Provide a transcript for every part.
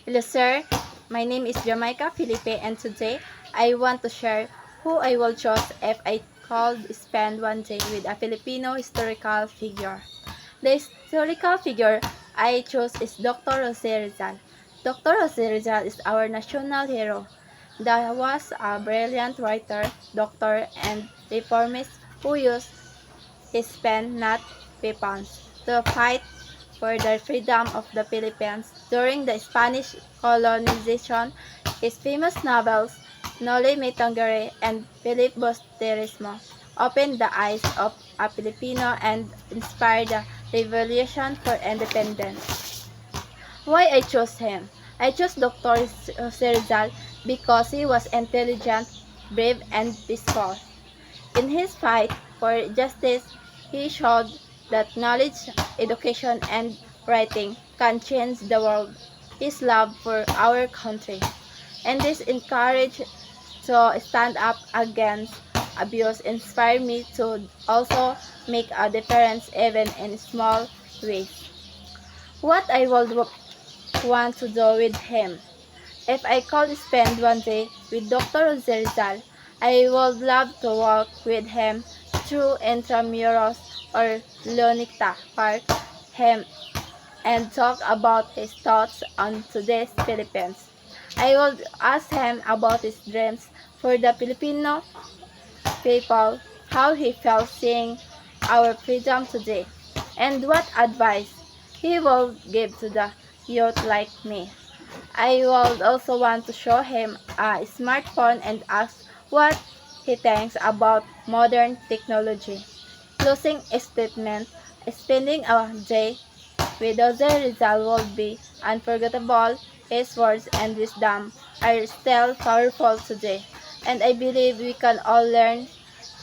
Hello sir, my name is Jamaica Felipe and today I want to share who I will choose if I could spend one day with a Filipino historical figure. The historical figure I chose is Dr. Jose Rizal. Dr. Jose Rizal is our national hero. He was a brilliant writer, doctor, and reformist who used his pen, not weapons, to fight for the freedom of the Philippines during the Spanish colonization. His famous novels, Noli Me Tangere and Philip Bosterismo, opened the eyes of a Filipino and inspired the revolution for independence. Why I chose him? I chose Dr. Jose Rizal because he was intelligent, brave, and peaceful. In his fight for justice, he showed that knowledge, education, and writing can change the world. His love for our country and this encourage to stand up against abuse inspired me to also make a difference even in small ways. What I would want to do with him. If I could spend one day with Dr. Jose Rizal, I would love to walk with him through Intramuros or Lunita Park him and talk about his thoughts on today's Philippines. I would ask him about his dreams for the Filipino people, how he felt seeing our freedom today, and what advice he will give to the youth like me. I would also want to show him a smartphone and ask what he thinks about modern technology. Closing statement, spending a day with Jose Rizal will be unforgettable. His words and wisdom are still powerful today, and I believe we can all learn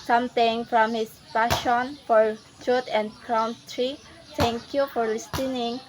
something from his passion for truth and country. Thank you for listening.